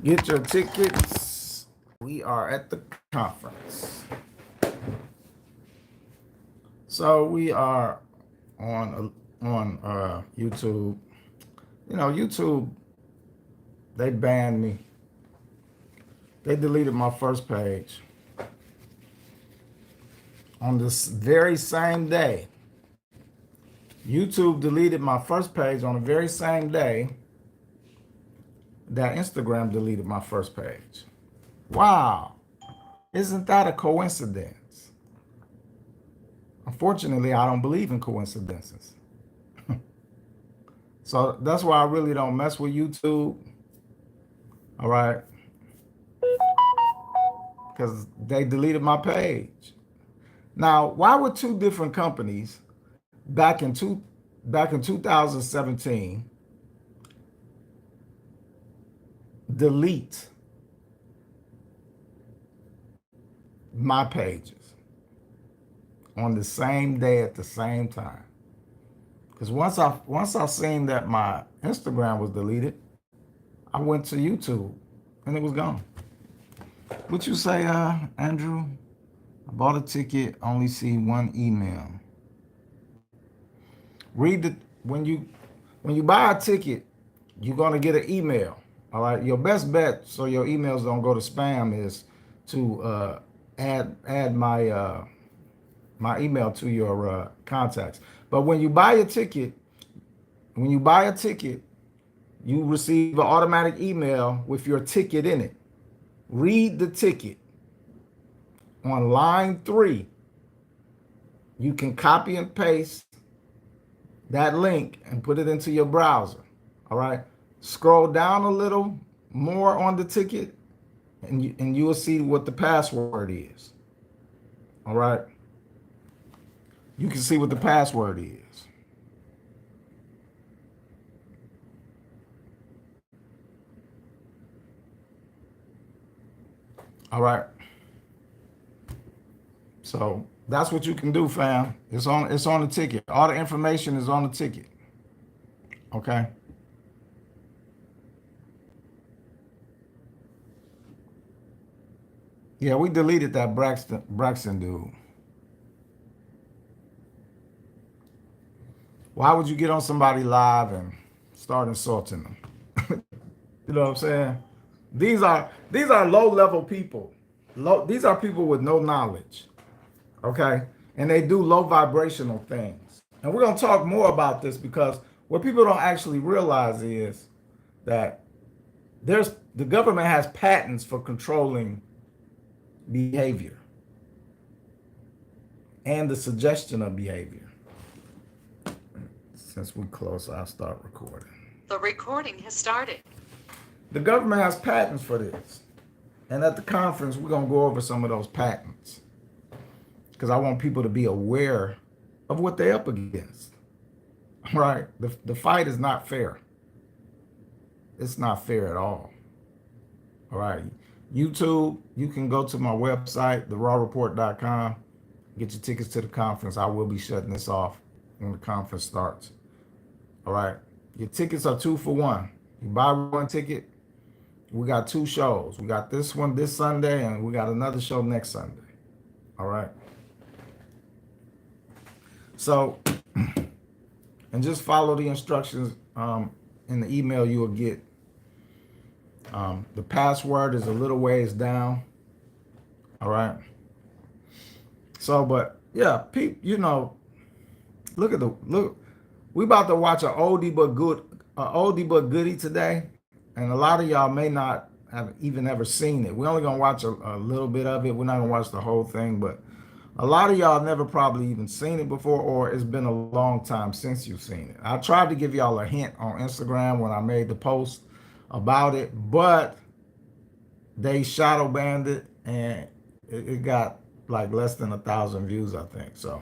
Get your tickets. We are at the conference. So we are on YouTube. You know, YouTube, they banned me. They deleted my first page on this very same day. YouTube deleted my first page on the very same day that Instagram deleted my first page. Wow. Isn't that a coincidence? Unfortunately, I don't believe in coincidences. So that's why I really don't mess with YouTube. All right. Because they deleted my page. Now, why would two different companies back in 2017 delete my pages on the same day at the same time? Because once I seen that my Instagram was deleted, I went to YouTube and it was gone. What you say, Andrew? I bought a ticket, only see one email. Read the when you buy a ticket, you're gonna get an email. All right. Your best bet so your emails don't go to spam is to add my email to your contacts. But when you buy a ticket, you receive an automatic email with your ticket in it. Read the ticket. On line 3, you can copy and paste that link and put it into your browser. All right. Scroll down a little more on the ticket and you will see what the password is. All right. You can see what the password is. All right. So that's what you can do, fam. It's on the ticket. All the information is on the ticket. Okay. Yeah, we deleted that Braxton dude. Why would you get on somebody live and start insulting them? You know what I'm saying? These are low level people. These are people with no knowledge. Okay, and they do low vibrational things. And we're gonna talk more about this because what people don't actually realize is that the government has patents for controlling behavior and the suggestion of behavior. Since we're close, I'll start recording. The recording has started. The government has patents for this. And at the conference, we're going to go over some of those patents because I want people to be aware of what they're up against. Right? The fight is not fair. It's not fair at all. All right. YouTube, you can go to my website, therrawreport.com, get your tickets to the conference. I will be shutting this off when the conference starts. All right. Your tickets are 2 for 1. You buy one ticket, we got 2 shows. We got this one this Sunday, and we got another show next Sunday. All right. So, and just follow the instructions in the email you will get. The password is a little ways down. All right. So, but yeah, look. We about to watch an oldie but goodie today, and a lot of y'all may not have even ever seen it. We're only gonna watch a little bit of it. We're not gonna watch the whole thing, but a lot of y'all never probably even seen it before, or it's been a long time since you've seen it. I tried to give y'all a hint on Instagram when I made the post about it, but they shadow banned it, and it got like less than 1,000 views, I think. So,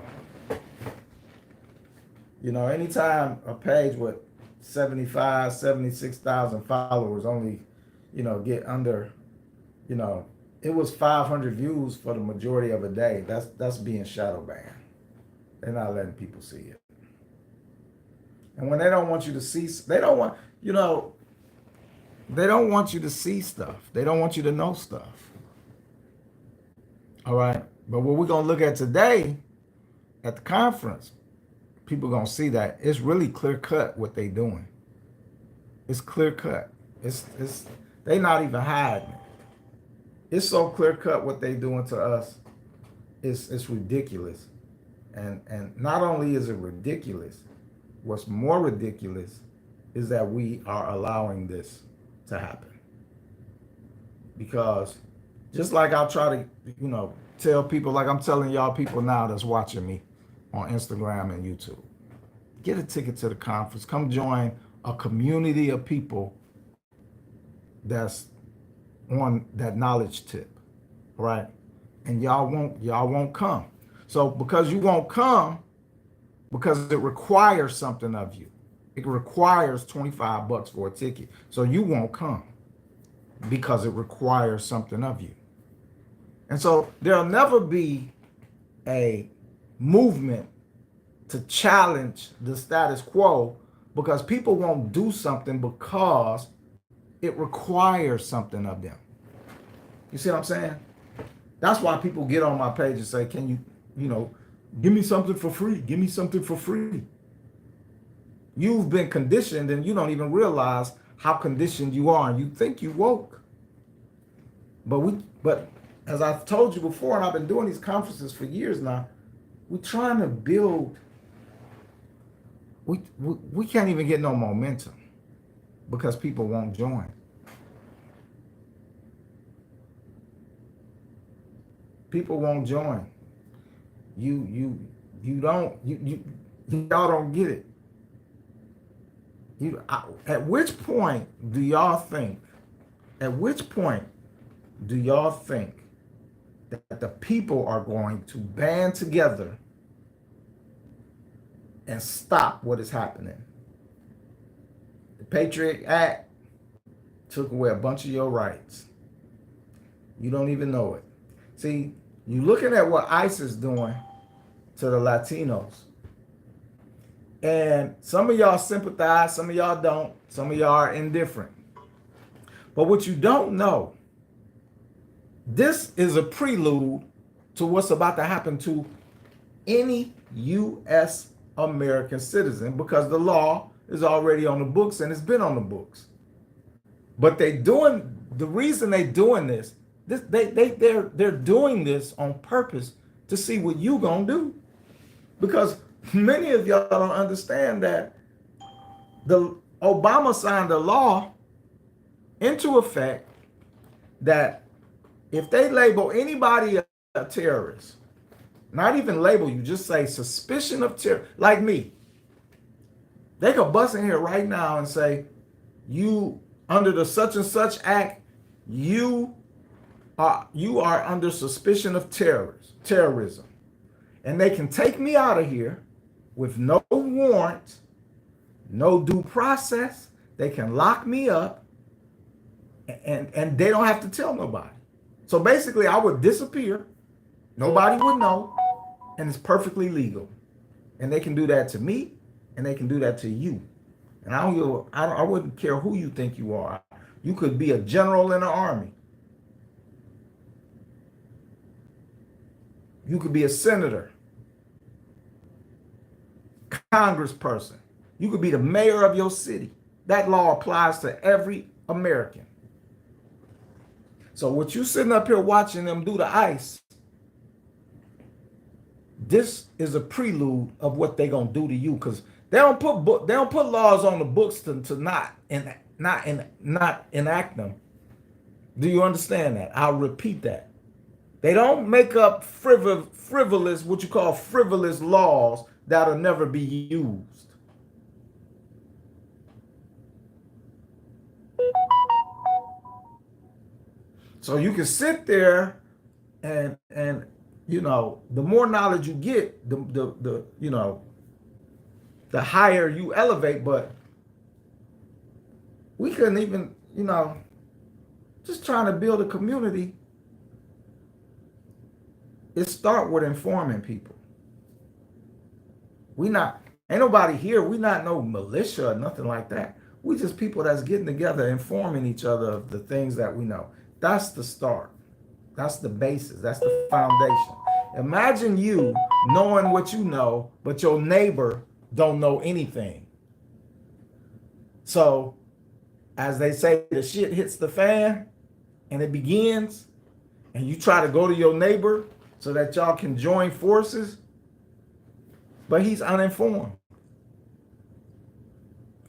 anytime a page with 76,000 followers only, get under, it was 500 views for the majority of a day. That's being shadow banned. They're not letting people see it. And when they don't want you to see, they don't want, They don't want you to see stuff. They don't want you to know stuff. All right. But what we're gonna look at today at the conference, people gonna see that it's really clear cut what they doing. It's clear cut. It's they not even hiding it. It's so clear cut what they doing to us. It's ridiculous. And not only is it ridiculous, what's more ridiculous is that we are allowing this to happen. Because just like I'll try to, tell people, like I'm telling y'all people now that's watching me on Instagram and YouTube, get a ticket to the conference. Come join a community of people that's on that knowledge tip, right? And y'all won't come. So because you won't come, because it requires something of you. It requires $25 for a ticket. So you won't come because it requires something of you. And so there'll never be a movement to challenge the status quo because people won't do something because it requires something of them. You see what I'm saying? That's why people get on my page and say, can you, give me something for free. Give me something for free. You've been conditioned and you don't even realize how conditioned you are. And you think you woke. But as I've told you before, and I've been doing these conferences for years now, we're trying to build, we can't even get no momentum because people won't join. People won't join. Y'all don't get it. At which point do y'all think that the people are going to band together and stop what is happening? The Patriot Act took away a bunch of your rights. You don't even know it. See, you're looking at what ICE is doing to the Latinos. And some of y'all sympathize, some of y'all don't, some of y'all are indifferent. But what you don't know, this is a prelude to what's about to happen to any U.S. American citizen because the law is already on the books and it's been on the books. But the reason they're doing this, they're doing this on purpose to see what you gonna do. Because many of y'all don't understand that the Obama signed a law into effect that if they label anybody a terrorist, not even label you, just say suspicion of terror, like me, they could bust in here right now and say, you under the such and such act, you are under suspicion of terrorism. And they can take me out of here with no warrant, no due process. They can lock me up and they don't have to tell nobody. So basically I would disappear. Nobody would know. And it's perfectly legal. And they can do that to me and they can do that to you. And I wouldn't care who you think you are. You could be a general in the army. You could be a senator, congressperson. You could be the mayor of your city. That law applies to every American. So what you sitting up here watching them do to ICE, this is a prelude of what they gonna do to you, because they don't put laws on the books to not enact them. Do you understand that? I'll repeat that. They don't make up frivolous, what you call frivolous laws that'll never be used. So you can sit there and the more knowledge you get, the higher you elevate. But we couldn't even, just trying to build a community. It start with informing people. Ain't nobody here. We not no militia or nothing like that. We just people that's getting together, informing each other of the things that we know. That's the start. That's the basis. That's the foundation. Imagine you knowing what you know, but your neighbor don't know anything. So, as they say, the shit hits the fan and it begins, and you try to go to your neighbor so that y'all can join forces, but he's uninformed.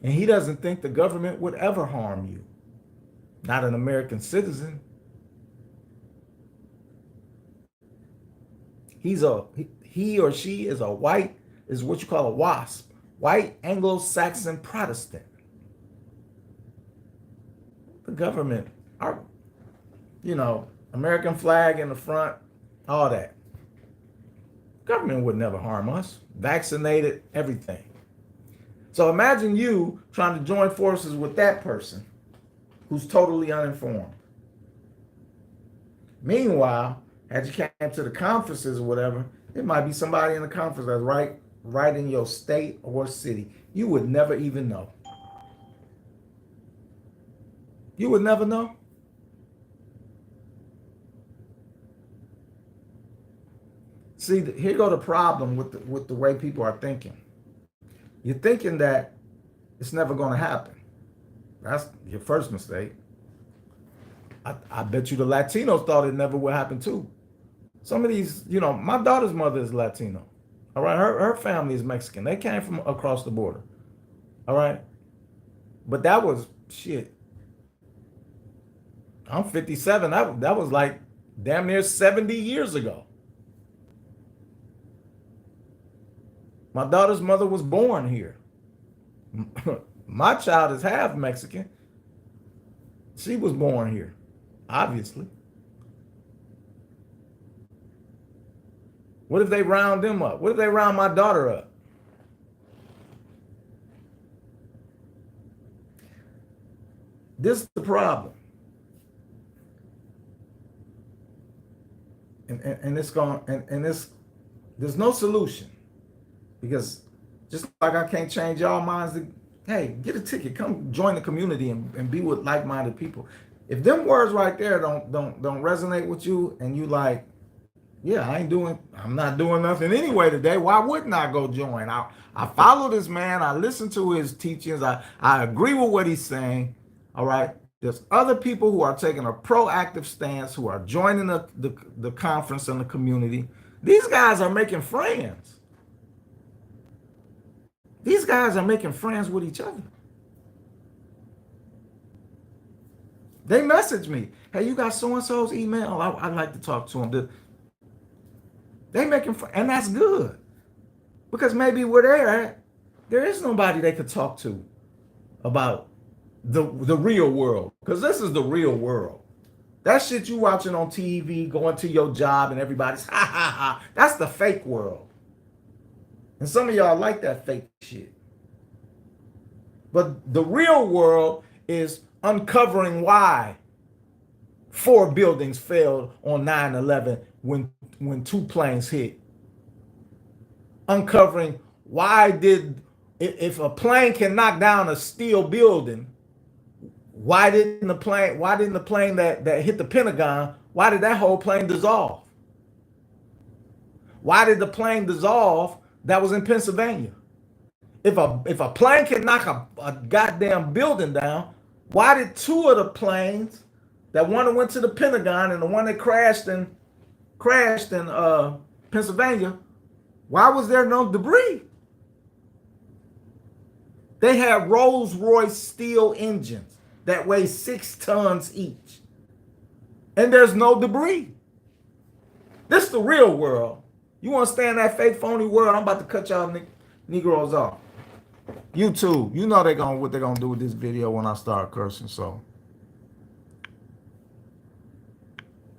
And he doesn't think the government would ever harm you. Not an American citizen. He or she is what you call a WASP, white Anglo-Saxon Protestant. The government, American flag in the front, all that. Government would never harm us. Vaccinated, everything. So imagine you trying to join forces with that person who's totally uninformed. Meanwhile, as you came to the conferences or whatever, it might be somebody in the conference that's right in your state or city. You would never even know. You would never know. See, here go the problem with the way people are thinking. You're thinking that it's never going to happen. That's your first mistake. I bet you the Latinos thought it never would happen too. Some of these, my daughter's mother is Latino. All right, her family is Mexican. They came from across the border. All right, but that was shit. I'm 57. That was like damn near 70 years ago. My daughter's mother was born here. My child is half Mexican. She was born here, obviously. What if they round them up? What if they round my daughter up? This is the problem. And it's gone, and there's no solution. Because just like I can't change y'all minds, hey, get a ticket, come join the community and be with like-minded people. If them words right there don't resonate with you, and you like, yeah, I'm not doing nothing anyway today, why wouldn't I go join? I follow this man, I listen to his teachings, I agree with what he's saying. All right. There's other people who are taking a proactive stance, who are joining the conference and the community. These guys are making friends. These guys are making friends with each other. They message me, hey, you got so-and-so's email? I'd like to talk to them. They making friends, and that's good. Because maybe where they're at, there is nobody they could talk to about the real world. Because this is the real world. That shit you watching on TV, going to your job, and everybody's ha ha ha. That's the fake world. And some of y'all like that fake shit. But the real world is uncovering why 4 buildings failed on 9/11 when 2 planes hit. Uncovering why if a plane can knock down a steel building, why didn't the plane that hit the Pentagon, why did that whole plane dissolve? Why did the plane dissolve that was in Pennsylvania? If a plane can knock a goddamn building down, why did 2 of the planes, that one that went to the Pentagon and the one that crashed in Pennsylvania, why was there no debris? They had Rolls-Royce steel engines that weigh 6 tons each, and there's no debris. This is the real world. You want to stay in that fake phony world? I'm about to cut y'all Negroes off. YouTube, you know what they're gonna do with this video when I start cursing. So